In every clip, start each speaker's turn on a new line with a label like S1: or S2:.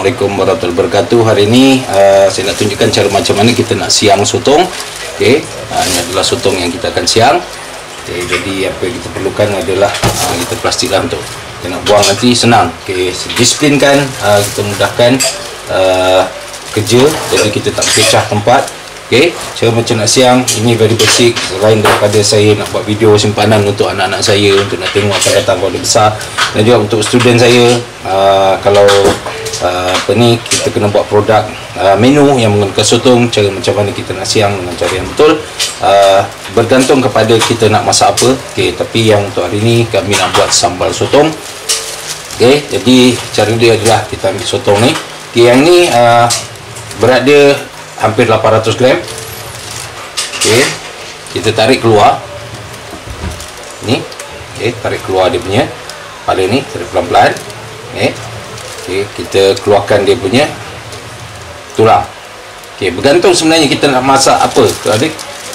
S1: Assalamualaikum warahmatullahi wabarakatuh. Hari ini saya nak tunjukkan cara macam mana kita nak siang sotong. Okey, ini adalah sotong yang kita akan siang. Okey, jadi apa yang kita perlukan adalah kita plastik lah untuk kita nak buang nanti senang. Okey, disiplinkan, kita mudahkan kerja, jadi kita tak pecah tempat. Okey, cara macam nak siang ini very basic. Selain daripada saya nak buat video simpanan untuk anak-anak saya, untuk nak tengok akan datang kalau dia besar, dan juga untuk student saya, kalau kita kena buat produk menu yang menggunakan sotong, cara macam mana kita nak siang dengan cara yang betul, bergantung kepada kita nak masak apa. Okey, tapi yang untuk hari ini kami nak buat sambal sotong. Okey, jadi cara dia adalah kita ambil sotong ni. Okey, yang ni berat dia hampir 800 gram. Okey, kita tarik keluar ni. Okey, tarik keluar dia punya kepala ni, tarik pelan-pelan. Okey, kita keluarkan dia punya tulang. Okey, bergantung sebenarnya kita nak masak apa.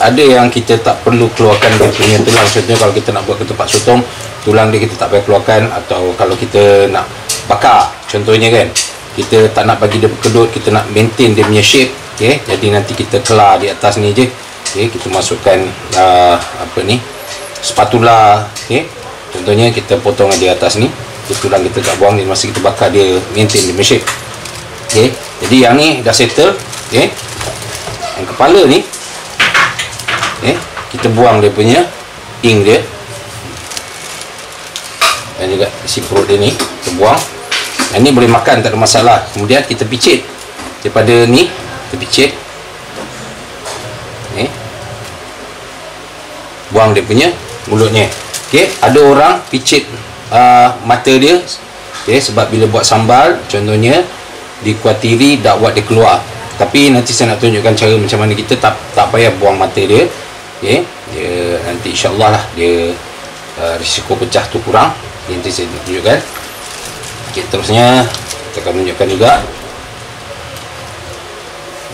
S1: Ada yang kita tak perlu keluarkan dia punya tulang. Contohnya kalau kita nak buat ketupat sotong, tulang dia kita tak payah keluarkan. Atau kalau kita nak bakar, contohnya kan, kita tak nak bagi dia berkedut, kita nak maintain dia punya shape. Okey, jadi nanti kita kelar di atas ni je. Okey, kita masukkan spatula. Okey, contohnya kita potong di atas ni, tulang kita tak buang, masa kita bakar dia maintain dia punya shape. Okey, jadi yang ni dah settle. Okey, yang kepala ni, kita buang dia punya ing dia, dan juga isi perut dia ni kita buang. Yang ni boleh makan, tak ada masalah. Kemudian kita picit daripada ni, kita picit, buang dia punya mulutnya. Okey, ada orang picit mata dia, sebab bila buat sambal contohnya dikuatiri dakwat dia keluar. Tapi nanti saya nak tunjukkan cara macam mana kita tak payah buang mata dia. Okey, dia nanti insya-Allah lah dia risiko pecah tu kurang. Nanti saya tunjukkan. Okey, terusnya kita akan tunjukkan juga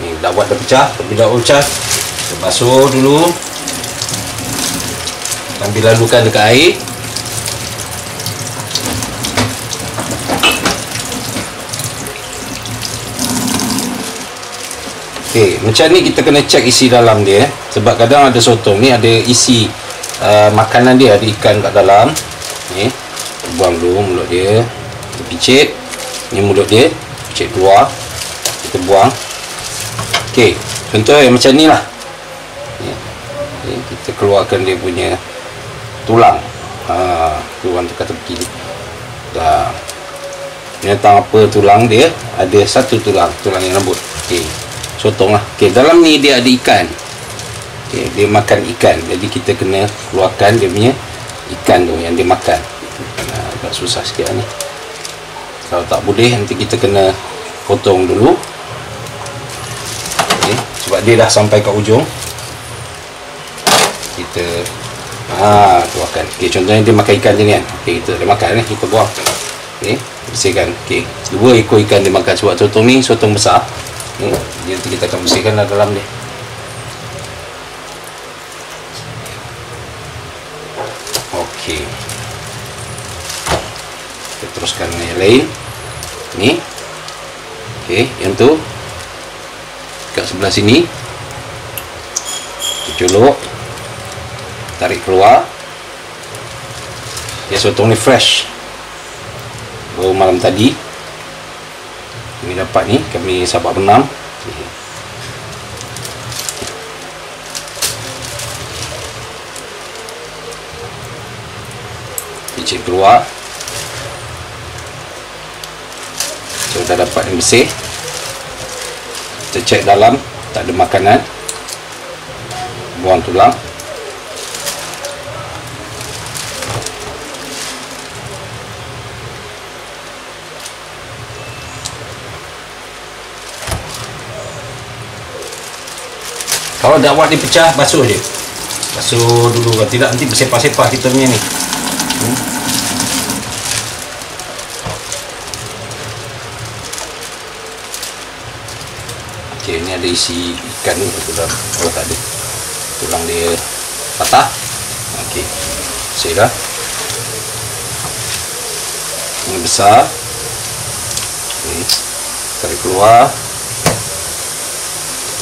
S1: ni dakwat dah pecah. Tapi dakwat pecah, kita basuh dulu, ambil lalukan dekat air. Okey, macam ni kita kena cek isi dalam dia, sebab kadang ada sotong ni ada isi makanan dia, ada ikan kat dalam ni. Buang dulu mulut dia, kita picit ni mulut dia, picit keluar, kita buang. Okey, contoh yang macam ni lah. Kita keluarkan dia punya tulang, tulang dekat tepi ni. Dah binatang apa tulang dia, ada satu tulang yang lembut. Okey, sotong lah. Okey, dalam ni dia ada ikan. Okey, dia makan ikan, jadi kita kena keluarkan dia punya ikan tu yang dia makan. Agak susah sikit ni. Kalau tak boleh, nanti kita kena potong dulu. Okey, sebab dia dah sampai ke ujung, kita keluarkan. Okey, contohnya dia makan ikan je ni kan. Okey, kita dah makan ni, kita buang. Okey, bersihkan. Okey, 2 ekor ikan dia makan, sebab sotong ni sotong besar. Nanti kita akan bersihkan lah dalam dia. Okey, kita teruskan yang lain ni. Okey, yang tu kat sebelah sini kita colok, tarik keluar. Ya, sotong ni fresh, baru malam tadi ini dapat ni, kami sahabat benam. Picit keluar, so dah dapat yang bersih. Kita cek dalam tak ada makanan, buang tulang. Kalau dakwat dia pecah, basuh je, basuh dulu, kalau tidak nanti bersepah-sepah kita punya ni. Okey, ni ada isi ikan ni dalam. Oh, tak ada, tulang dia patah. Okey, saya dah ini besar. Okay. tarik keluar.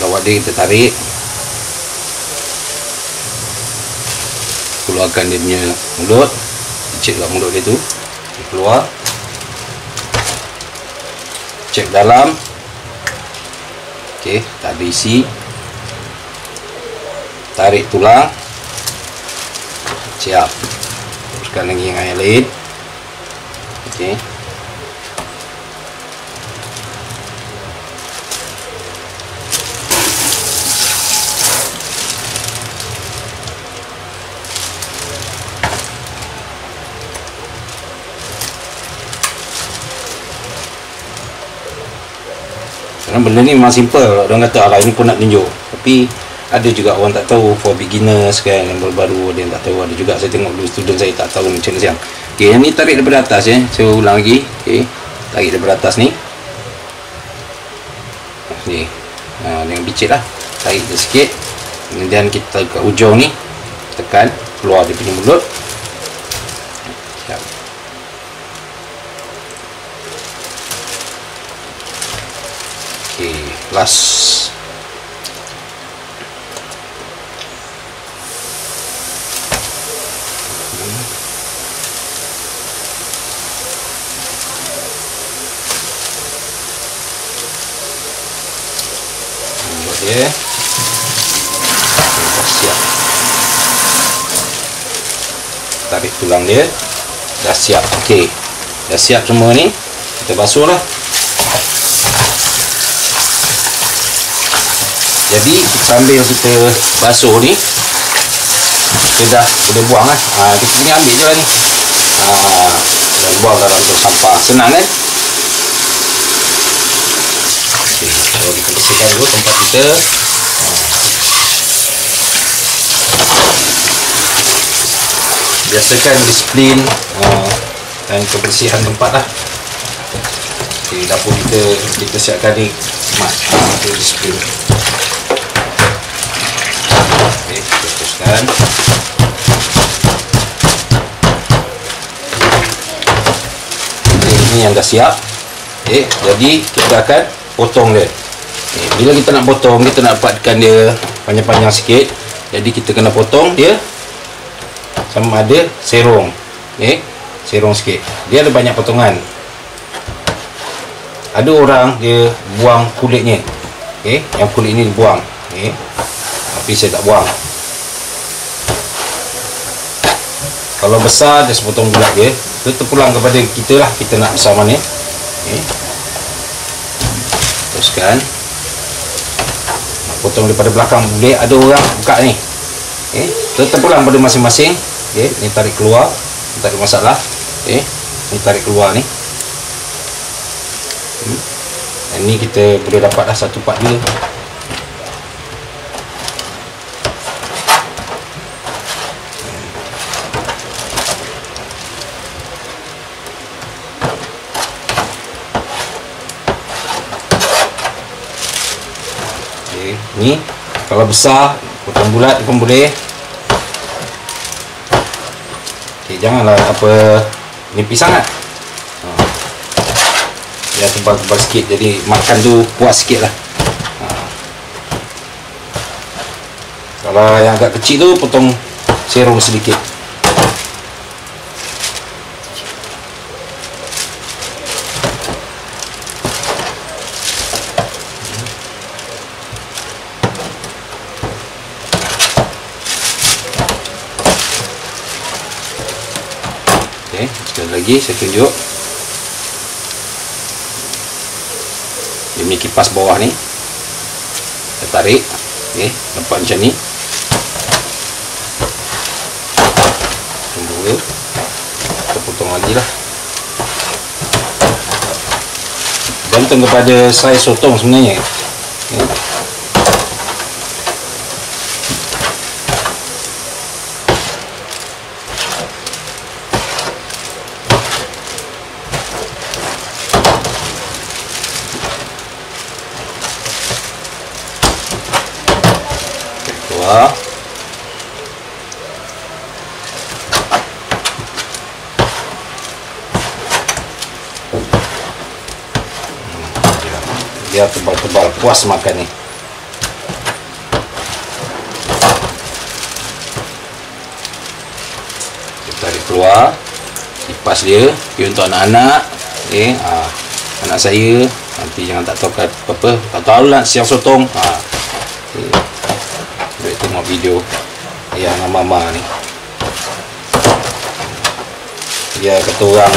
S1: Lawak dia kita tarik, keluarkan dia punya mulut, cek kat mulut dia tu, dia keluar, cek dalam. Okey, tak ada isi. Tarik tulang, siap. Teruskan lagi yang lain. Okey, karena benda ni memang simple. Orang kata alah ini pun nak tunjuk, tapi ada juga orang tak tahu, for beginners kan, yang baru-baru dia tak tahu. Ada juga saya tengok dulu student saya tak tahu macam mana siang. Okey, yang ni tarik daripada atas ya. Saya ulang lagi. Okey, tarik daripada atas ni. Ni. Dengan bicit lah. Tarik dia sikit. Kemudian kita ke hujung ni, tekan, keluar dia punya mulut. Siap. Okey, last. Dia dah siap. Tarik tulang dia, dah siap. Okey, dah siap semua ni. Kita basuh lah. Jadi sambil kita basuh ni, kita dah boleh buang lah. Kita tinggal ambil je lah ni. Dan buang dalam tu sampah. Senang kan? Okay, so kita bersihkan dulu tempat kita. Biasakan disiplin dan kebersihan tempat lah. Okay, dapur kita siapkan ni disiplin. Okay, kita teruskan. Okay, ini yang dah siap. Okay, jadi kita akan potong dia. Okay, bila kita nak potong, kita nak dapatkan dia panjang-panjang sikit. Jadi kita kena potong dia sama ada serong. Okay, serong sikit. Dia ada banyak potongan. Ada orang dia buang kulitnya. Okay, yang kulit ni dibuang. Okay, tapi saya tak buang. Kalau besar, dia sepotong bulat dia. Itu terpulang kepada kita lah, kita nak besar mana. Okay, teruskan. Nak potong daripada belakang boleh, ada orang buka ni. Okay, terpulang pada masing-masing. Okay, ni tarik keluar, tak ada masalah. Okay, ni tarik keluar ni. Dan ni kita boleh dapat dah satu part dia. Okay, ni kalau besar potong bulat pun boleh. Okay, janganlah apa nipis sangat. Ya, tebal-tebal sikit, jadi makan tu puas sikit lah. Kalau yang agak kecil tu potong serong sedikit. Okay, sekali lagi saya tunjuk. Dia punya kipas bawah ni, kita tarik. Okay, nampak macam ni. Tunggu, kita potong lagi lah. Gantung kepada saiz sotong sebenarnya. Okay. biar tebal-tebal, puas makan ni. Kita tarik keluar, kipas dia. Okay, untuk anak-anak, okay, anak saya nanti jangan tak tahu apa, tak tahu lah siang sotong. Okay. Boleh tengok video ayah dengan mama ni. Dia kata orang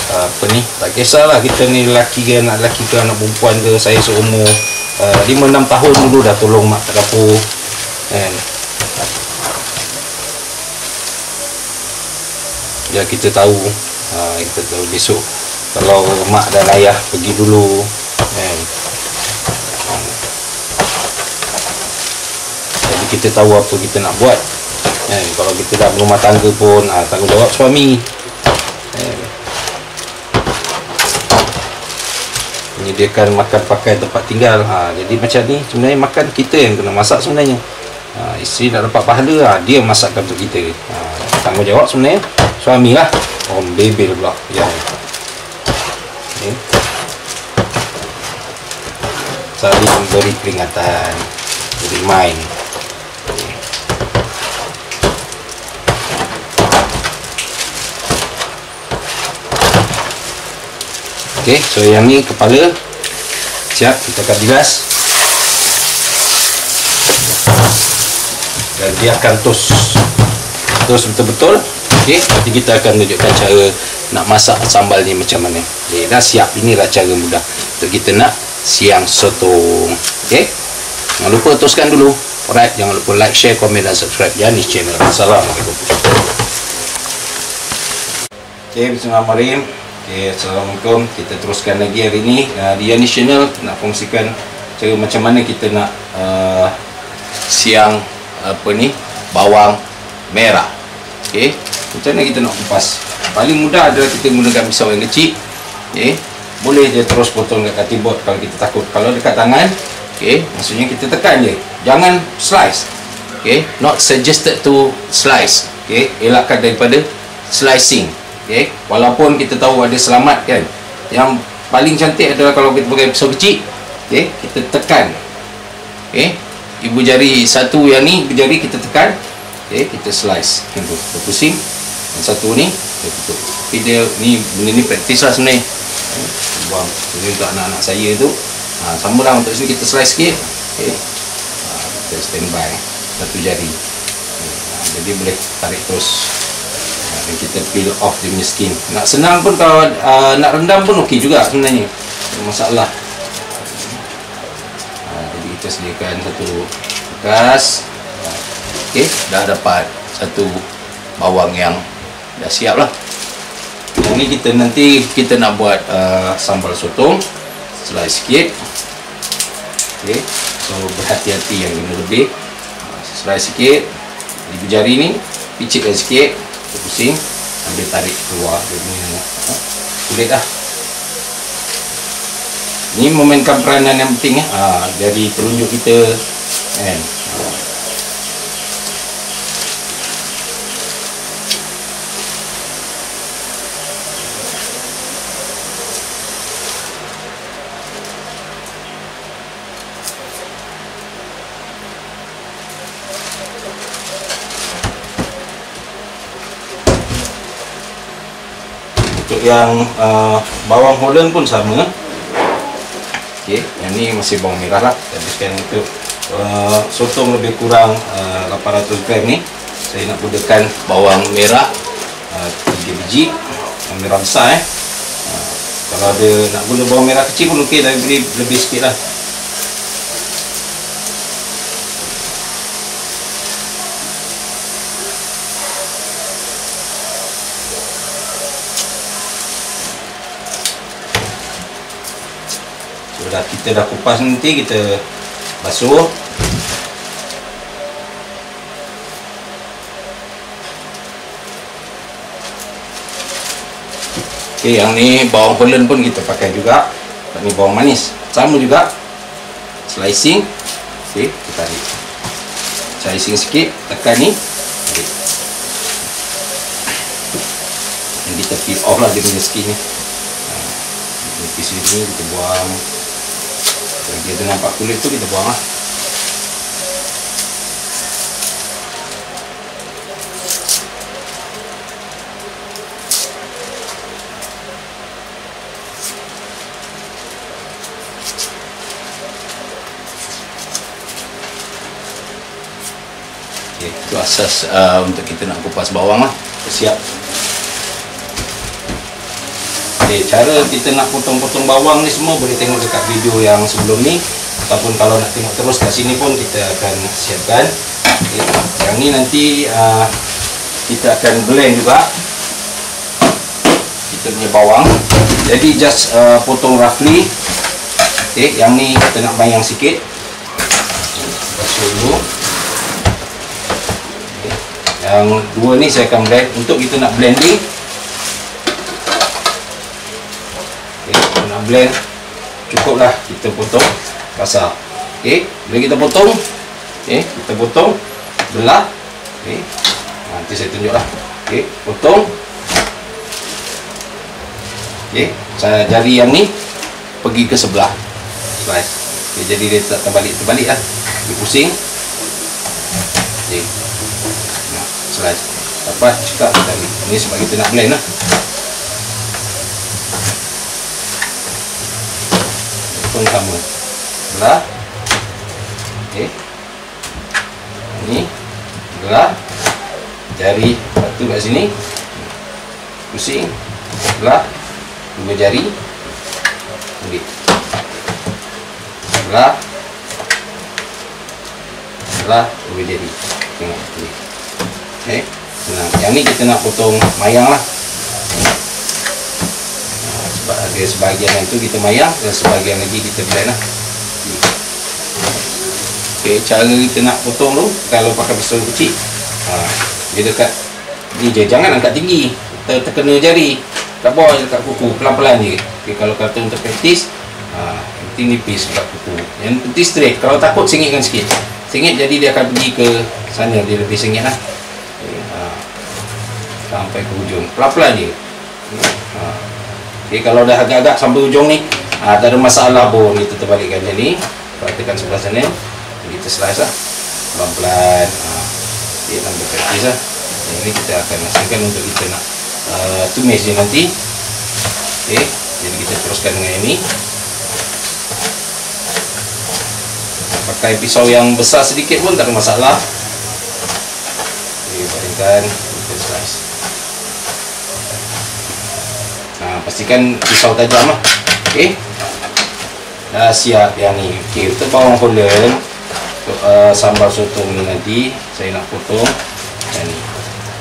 S1: apa ni, tak kisahlah kita ni lelaki ke anak lelaki ke anak perempuan ke, saya seumur 5-6 tahun dulu dah tolong mak kat dapur kan. Ya kita tahu besok kalau mak dan ayah pergi dulu kan, jadi kita tahu apa kita nak buat kan. Kalau kita dah berumah tangga pun tanggungjawab suami kan. Menyediakan makan pakai tempat tinggal, jadi macam ni sebenarnya makan kita yang kena masak sebenarnya. Isteri nak dapat pahala, dia masakkan untuk kita. Tanggungjawab sebenarnya suami lah. Orang bebel pula yang okay. Saling beri peringatan, remind. Okay, so yang ni kepala siap, kita akan bilas dan dia akan toast betul-betul. Okay, nanti kita akan tunjukkan cara nak masak sambal ni macam mana. Okay, dah siap, inilah cara mudah untuk kita nak siang sotong. Okay, jangan lupa toastkan dulu. Alright, jangan lupa like, share, komen dan subscribe Yanis channel. Assalamualaikum. Okay, bismillahirrahmanirrahim. Okay, assalamualaikum. Kita teruskan lagi hari ni di Yanis channel, nak kongsikan cara macam mana kita nak siang apa ni, bawang merah. Okay, macam mana kita nak kupas? Paling mudah adalah kita menggunakan pisau yang kecil. Okay, boleh je terus potong dekat cutting board kalau kita takut. Kalau dekat tangan, okay, maksudnya kita tekan je, jangan slice. Okay, not suggested to slice. Okay, elakkan daripada slicing. Okay, walaupun kita tahu ada selamat kan, yang paling cantik adalah kalau kita pakai pisau kecil. Okay, kita tekan. Okay, ibu jari satu yang ni, ibu jari kita tekan. Okay, kita slice. Kita pusing. Dan satu ni kita tutup. Okay, dia ni, benda ni praktis lah sebenarnya. Buang. Ini untuk anak-anak saya tu. Sama lah untuk sini kita slice sikit. Okay, kita standby satu jari. Jadi boleh tarik terus. Dan kita peel off dia punya skin. Nak senang pun, kalau nak rendam pun okey juga sebenarnya, tak ada masalah. Jadi kita sediakan satu bekas. Okey, dah dapat satu bawang yang dah siap lah. Yang ni kita nanti kita nak buat sambal sotong. Slice sikit. Okey, so berhati-hati yang kena lebih. Slice sikit. Ibu jari ni picitkan sikit, pusing, ambil tarik keluar dia punya kulit lah. Ni memainkan peranan yang penting dari telunjuk kita kan. Untuk yang bawang Holland pun sama. Okey, yang ni masih bawang merah lah. Habiskan untuk sotong lebih kurang 800 gram ni, saya nak gunakan bawang merah 3 biji, bawang merah besar kalau ada nak guna bawang merah kecil pun okey, tapi boleh lebih sikit lah. Kita dah kupas, nanti kita basuh. Okey, yang ni bawang Holland pun kita pakai juga. Ini bawang manis sama juga, slicing. Okey, kita tarik slicing sikit, tekan ni, tarik. Dan kita peel off lah dia punya skin ni. Di sini kita buang. Dia nampak kulit tu kita buang lah. Okay, itu asas untuk kita nak kupas bawang lah. Siap. Okay, cara kita nak potong-potong bawang ni semua boleh tengok dekat video yang sebelum ni, ataupun kalau nak tengok terus kat sini pun kita akan siapkan. Okay, yang ni nanti kita akan blend juga kita punya bawang. Jadi just potong roughly. Okay, yang ni kita nak mayang sikit. Basuh dulu. Okay. Yang dua ni saya akan blend. Untuk kita nak blending, blend cukuplah kita potong kasar. Okey, bila kita potong, kita potong belah. Okey, nanti saya tunjuklah. Okey, potong. Okey, saya jari yang ni pergi ke sebelah slice. Okey, jadi dia tak terbalik lah, dia pusing. Okey, nah, slice dapat cekak tadi. Ini sebab kita nak blend lah. Pun sama belah. Okey, ni belah jari satu kat sini, pusing belah dua jari, ambil belah dua jari, tengok ni. Okey, senang. Yang ni kita nak potong mayang lah. Ada sebahagian yang tu kita mayang dan sebahagian lagi kita blend lah. Okey, cara kita nak potong tu kalau pakai pisau kecil, dia dekat ni je, jangan angkat tinggi, terkena jari kat bawah, dekat kuku, pelan-pelan je. Okey, kalau kata untuk praktis, penting nipis dekat kuku, yang penting straight. Kalau takut sengitkan sikit, sengit jadi dia akan pergi ke sana, dia lebih sengit lah. Okay, sampai ke hujung, pelan-pelan je. Okay, kalau dah agak-agak sampai hujung ni, tak ada masalah pun, kita terbalikkan macam ni, tekan sebelah sana, kita slice lah pelan-pelan. Okay, nampak praktis lah. Ini kita akan hasilkan untuk kita nak tumis je nanti. Okay, jadi kita teruskan dengan ini. Pakai pisau yang besar sedikit pun tak ada masalah. Okay, baringkan, kita slice. Pastikan pisau tajam lah. Okey, dah siap yang ni. Okey, untuk bawang Holland, untuk sambal sotong ni nanti saya nak potong yang ni.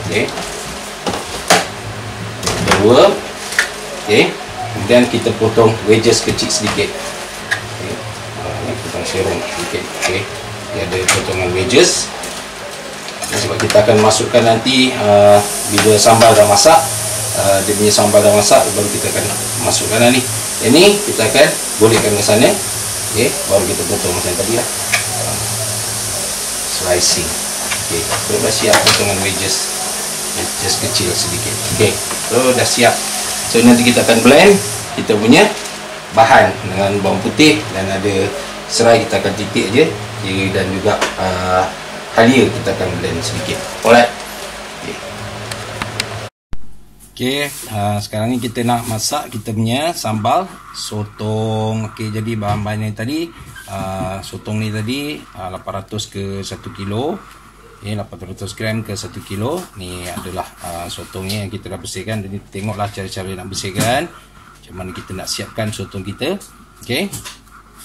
S1: Okey, dua. Okey, kemudian kita potong wedges kecil sedikit. Okey, ni potong serong sedikit. Okey, dia ada potongan wedges. Sebab kita akan masukkan nanti bila sambal dah masak. Dia punya sambal dah masak, baru kita akan masukkan ni. Yang ni kita akan golekkan ke sana. Okey, baru kita potong macam tadi lah. Slicing. Okey, so dah siap potongan wedges kecil sedikit. Okey, so dah siap. So nanti kita akan blend kita punya bahan dengan bawang putih dan ada serai, kita akan titik je, dan juga halia kita akan blend sedikit. Alright. Okey, sekarang ni kita nak masak kita punya sambal sotong. Okey, jadi bahan-bahannya tadi, sotong ni tadi 800 ke 1 kilo. Okey, 800 gram ke 1 kilo. Ni adalah sotongnya yang kita dah bersihkan. Jadi tengoklah cara-cara nak bersihkan, macam mana kita nak siapkan sotong kita. Okey,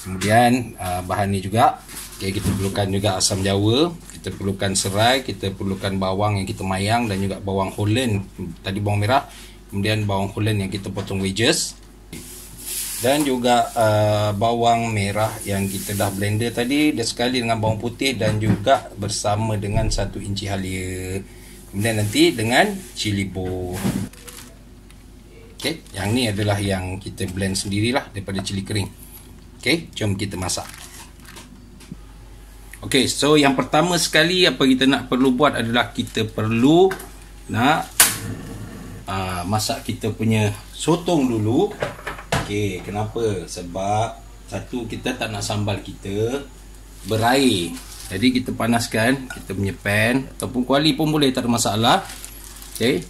S1: kemudian bahan ni juga, okey, kita perlukan juga asam jawa, kita perlukan serai, kita perlukan bawang yang kita mayang, dan juga bawang Holland tadi, bawang merah, kemudian bawang Holland yang kita potong wedges, dan juga bawang merah yang kita dah blender tadi, dan sekali dengan bawang putih, dan juga bersama dengan 1 inci halia, kemudian nanti dengan cili bawang. Okey, yang ni adalah yang kita blend sendirilah daripada cili kering. Okey, jom kita masak. Okey, so yang pertama sekali apa kita nak perlu buat adalah kita perlu nak masak kita punya sotong dulu. Okey, kenapa? Sebab Satu, kita tak nak sambal kita berair. Jadi kita panaskan kita punya pan ataupun kuali pun boleh, tak ada masalah. Okey.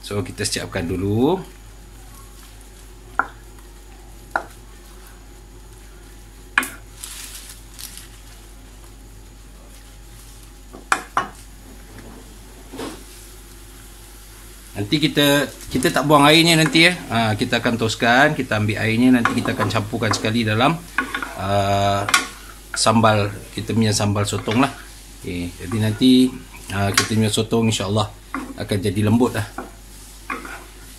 S1: So kita siapkan dulu. Nanti kita tak buang airnya nanti ya. Kita akan toskan, kita ambil airnya, nanti kita akan campurkan sekali dalam sambal, kita punya sambal sotong lah. Okay. Jadi nanti kita punya sotong insya-Allah akan jadi lembut lah.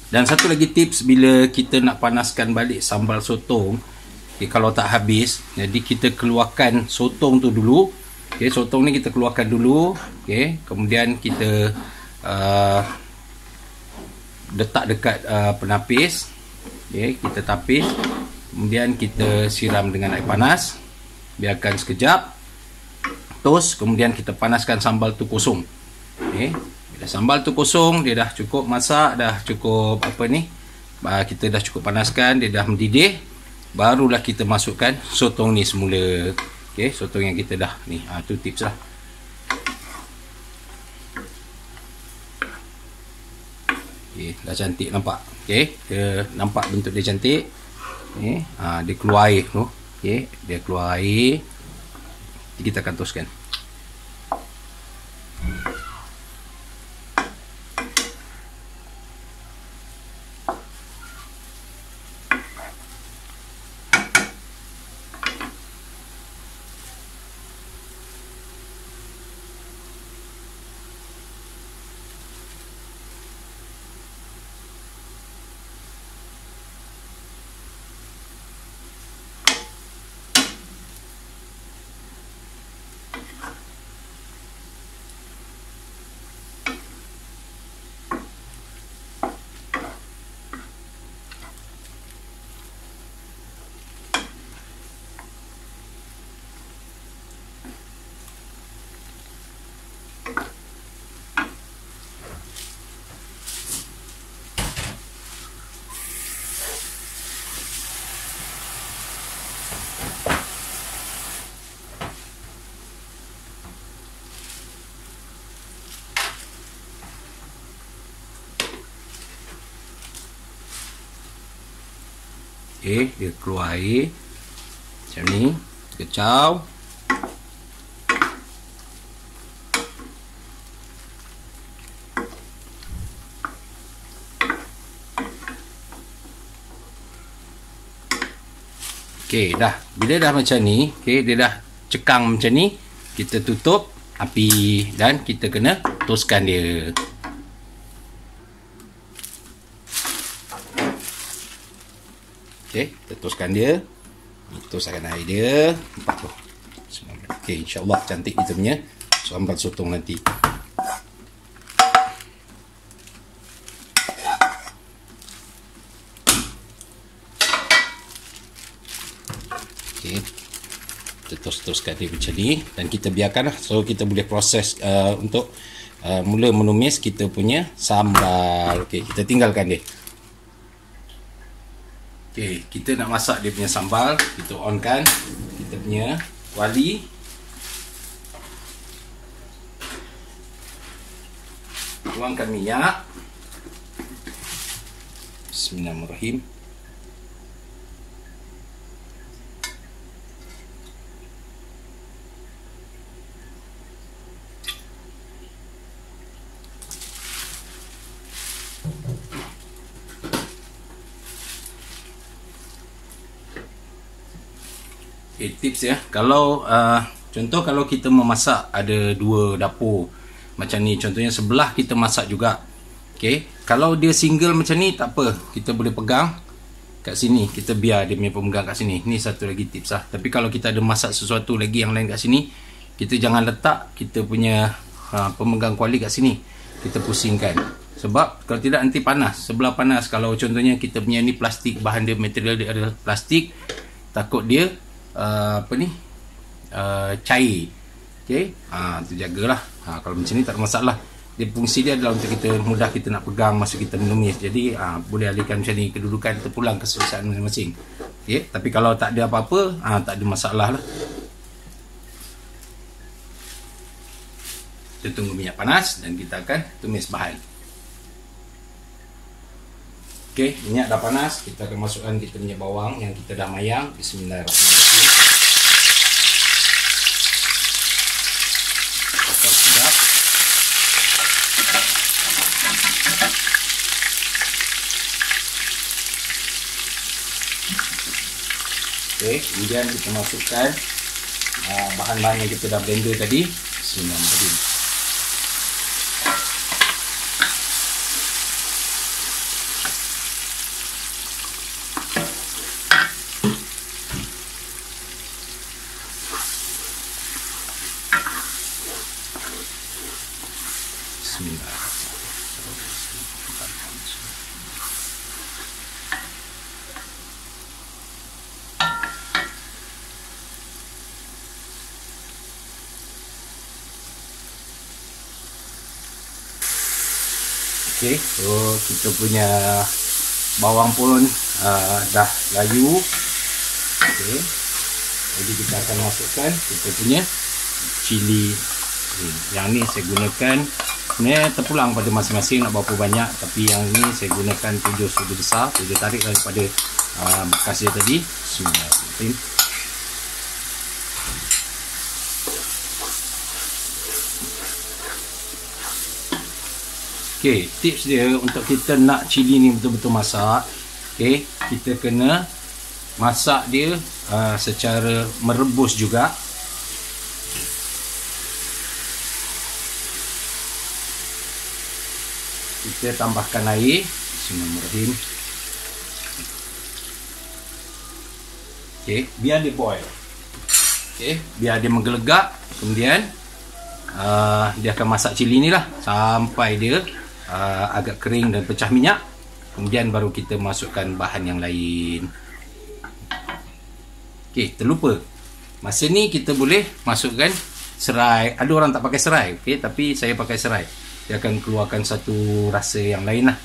S1: Dan satu lagi tips, bila kita nak panaskan balik sambal sotong, okay, kalau tak habis, jadi kita keluarkan sotong tu dulu. Okay, sotong ni kita keluarkan dulu. Okay, kemudian kita letak dekat penapis. Okay, kita tapis, kemudian kita siram dengan air panas, biarkan sekejap, tos, kemudian kita panaskan sambal tu kosong. Okay, bila sambal tu kosong, dia dah cukup masak, dah cukup kita dah cukup panaskan, dia dah mendidih, barulah kita masukkan sotong ni semula. Okay, sotong yang kita dah ni, tu tips lah. Okay, dah cantik nampak. Okay, dia nampak bentuk dia cantik. Okay, dia keluar air tu. Okay, dia keluar air. Kita akan toskan. Okay, dia keluar air macam ni, kecau. Okay, dah. Bila dah macam ni, okay, dia dah cekang macam ni, kita tutup api dan kita kena toskan dia. Okay, kita toskan dia. Toskan air dia. Nampak tu. Okay, insyaAllah cantik kita punya sambal sotong nanti. Okay, kita toskan dia macam ni. Dan kita biarkan lah. So, kita boleh proses untuk mula menumis kita punya sambal. Okay, kita tinggalkan dia. Okay, kita nak masak dia punya sambal. Kita onkan kita punya kuali. Tuangkan minyak. Bismillahirrahmanirrahim. Okay, tips ya. Kalau contoh kalau kita memasak ada dua dapur macam ni, contohnya sebelah kita masak juga. Okay, kalau dia single macam ni tak apa, kita boleh pegang kat sini, kita biar dia punya pemegang kat sini. Ni satu lagi tips lah. Tapi kalau kita ada masak sesuatu lagi yang lain kat sini, kita jangan letak kita punya pemegang kuali kat sini, kita pusingkan. Sebab kalau tidak nanti panas, sebelah panas. Kalau contohnya kita punya ni plastik, bahan dia, material dia adalah plastik, takut dia cair. Okay, tu jagalah. Kalau macam ni tak ada masalah. dia fungsi dia adalah untuk kita mudah kita nak pegang masa kita menumis. Jadi boleh alihkan macam ni, kedudukan terpulang ke selesaan masing-masing. Okay? Tapi kalau tak ada apa-apa, tak ada masalah lah. Kita tunggu minyak panas dan kita akan tumis bahan. Okey, minyak dah panas, kita akan masukkan kita punya bawang yang kita dah mayang. Bismillahirrahmanirrahim. Potong sedap. Okey, kemudian kita masukkan bahan-bahan yang kita dah blender tadi. Bismillahirrahmanirrahim. Okey, so kita punya bawang pun dah layu. Okey, jadi kita akan masukkan kita punya cili. Yang ni saya gunakan, sebenarnya terpulang pada masing-masing nak berapa banyak, tapi yang ni saya gunakan 7 sudu besar, 7 tarik daripada bekas dia tadi. Bismillahirrahmanirrahim. Okey, tips dia untuk kita nak cili ni betul-betul masak, okey, kita kena masak dia secara merebus juga. Kita tambahkan air. Bismillahirrahmanirrahim. Okey, biar dia boil. Okey, biar dia menggelegak. Kemudian dia akan masak cili ni lah sampai dia agak kering dan pecah minyak. Kemudian baru kita masukkan bahan yang lain. Okey, terlupa. Masa ni kita boleh masukkan serai. Ada orang tak pakai serai, okey, tapi saya pakai serai. Dia akan keluarkan satu rasa yang lain lah.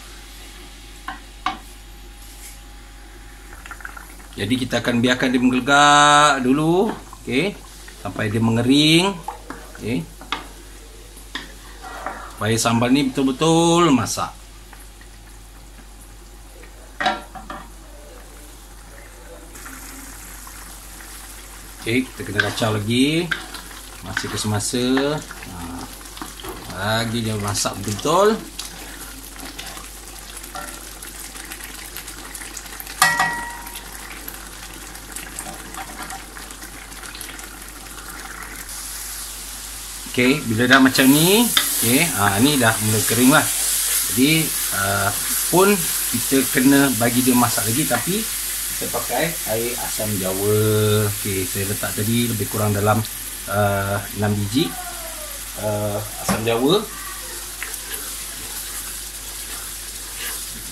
S1: Jadi kita akan biarkan dia menggelegak dulu, okey, sampai dia mengering, okey. Supaya sambal ni betul-betul masak. Okey, kita kena kacau lagi. Masih ke semasa. Lagi dia masak betul-betul. Okey, bila dah macam ni, okey, ni dah mula kering lah. Jadi pun kita kena bagi dia masak lagi, tapi kita pakai air asam jawa. Okey, saya letak tadi lebih kurang dalam 6 biji asam jawa.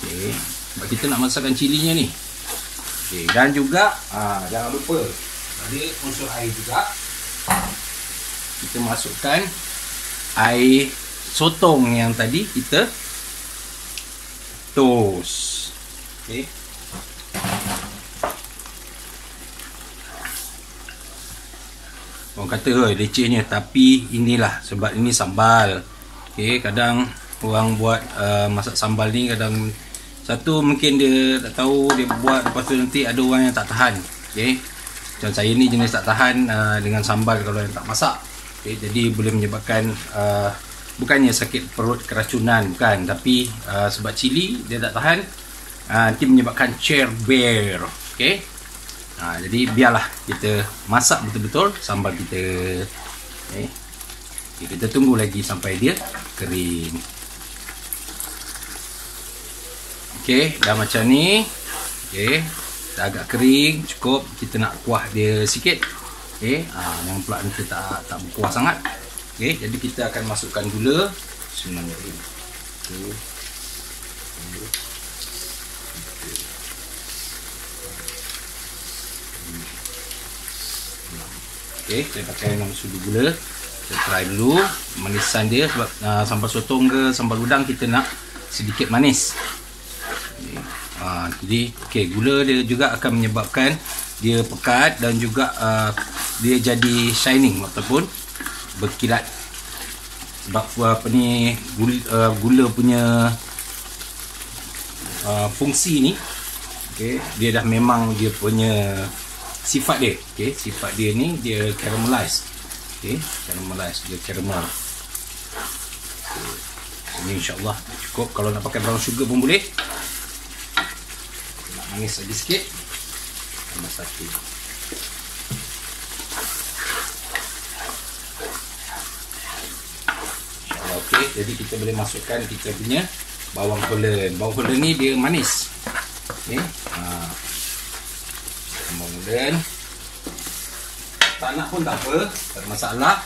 S1: Okey, sebab kita nak masakkan cilinya ni. Okey, dan juga jangan lupa ada unsur air juga. Kita masukkan air sotong yang tadi kita toast. Okey. Orang kata lecehnya, tapi inilah sebab ini sambal. Okey, kadang orang buat masak sambal ni, kadang satu mungkin dia tak tahu, dia buat lepas tu nanti ada orang yang tak tahan. Okey. Macam saya ni jenis tak tahan dengan sambal kalau yang tak masak. Okay, jadi boleh menyebabkan bukannya sakit perut keracunan, bukan, tapi sebab cili dia tak tahan, nanti menyebabkan chair bear. Okey. Jadi biarlah kita masak betul-betul sambal kita. Okay. Kita tunggu lagi sampai dia kering. Okey, dah macam ni. Okey, dah agak kering, cukup. Kita nak kuah dia sikit. Okey, yang pula ni kita tak berkuah sangat. Okey, jadi kita akan masukkan gula. Bismillahirrahmanirrahim. Okey, saya pakai 6 sudu gula. Kita try dulu manisan dia sebab sambal sotong ke sambal udang kita nak sedikit manis. Jadi gula dia juga akan menyebabkan dia pekat dan juga dia jadi shining ataupun berkilat. Sebab apa ni gula punya fungsi ni, dia dah memang dia punya sifat dia. Sifat dia ni dia caramelize. Caramelize, dia caramel. Ini insya-Allah cukup. Kalau nak pakai brown sugar pun boleh. Nak manis lagi sikit, tambah satu. InsyaAllah okey. Jadi kita boleh masukkan kita punya bawang holland. Bawang holland ni dia manis. Bawang holland. Tak nak pun tak apa, tak ada masalah.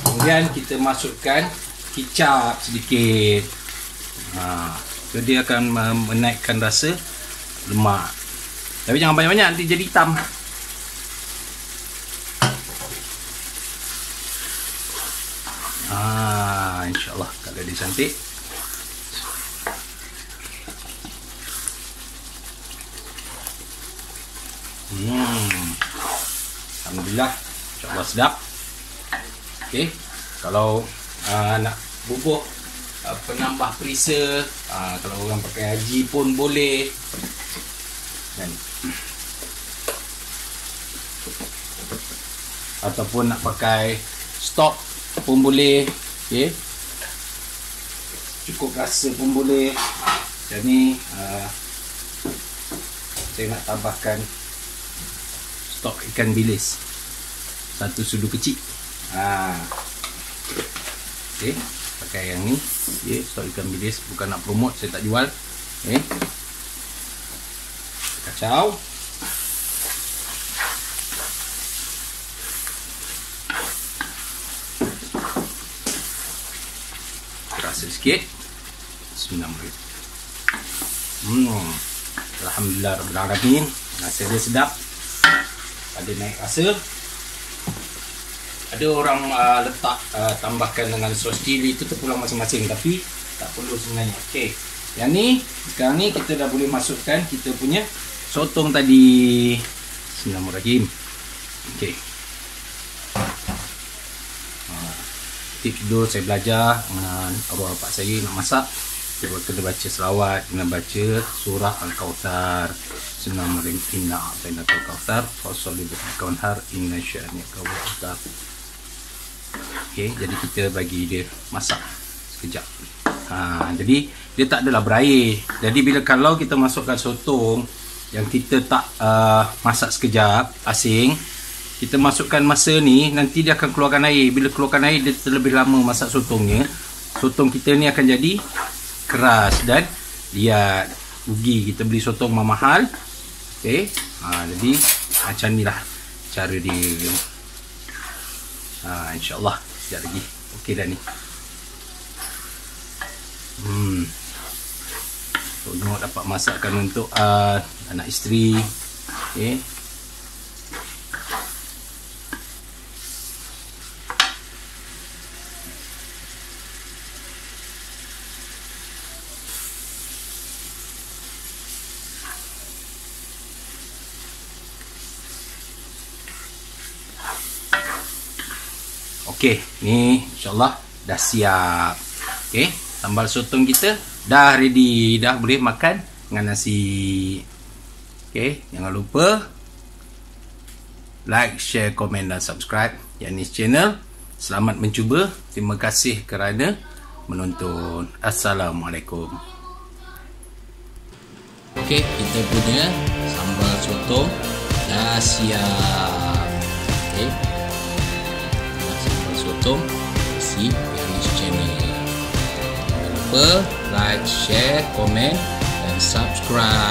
S1: Kemudian kita masukkan kicap sedikit. So dia akan menaikkan rasa lemak. Tapi jangan banyak-banyak, nanti jadi hitam. InsyaAllah kalau dia cantik. Alhamdulillah, insyaAllah sedap. Kalau nak bubuk penambah perisa, kalau orang pakai haji pun boleh. Dan ataupun nak pakai stok pun boleh. Cukup rasa pun boleh. Dan ni saya nak tambahkan stok ikan bilis 1 sudu kecil. Pakai yang ni. Stok ikan bilis, bukan nak promote, saya tak jual. Kacau. Rasa sikit. Bismillahirrahmanirrahim. Alhamdulillah rabbil alamin. Rasa dia sedap. Ada naik rasa. Ada orang letak tambahkan dengan sos cili, itu terpulang masing-masing, tapi tak perlu sebenarnya. Yang ni sekarang ni kita dah boleh masukkan kita punya sotong tadi. Bismillahirrahmanirrahim. Tips dulu saya belajar dengan arwah bapak saya nak masak. Kita kena baca selawat, kena baca surah Al-Kautsar. Bismillahirrahmanirrahim. Inna a'tainakal kautsar fasholli liwanhar inna syani'aka wal abtar. Jadi kita bagi dia masak sekejap. Jadi dia tak adalah berair. Jadi bila kalau kita masukkan sotong yang kita tak masak sekejap, asing, kita masukkan masa ni, nanti dia akan keluarkan air. Bila keluarkan air, dia terlebih lama masak sotongnya, sotong kita ni akan jadi keras dan liat. Rugi kita beli sotong mahal. Jadi macam ni lah cara dia. InsyaAllah sekejap lagi okey dah ni. Tengok dapat masakkan untuk anak isteri. Okey, ni insyaAllah dah siap. Sambal sotong kita dah ready, dah boleh makan dengan nasi. Jangan lupa like, share, komen dan subscribe Yanis Channel. Selamat mencuba. Terima kasih kerana menonton. Assalamualaikum. Kita punya sambal sotong dah siap. Sotong si Yanis Channel. Jangan lupa like, share, komen dan subscribe.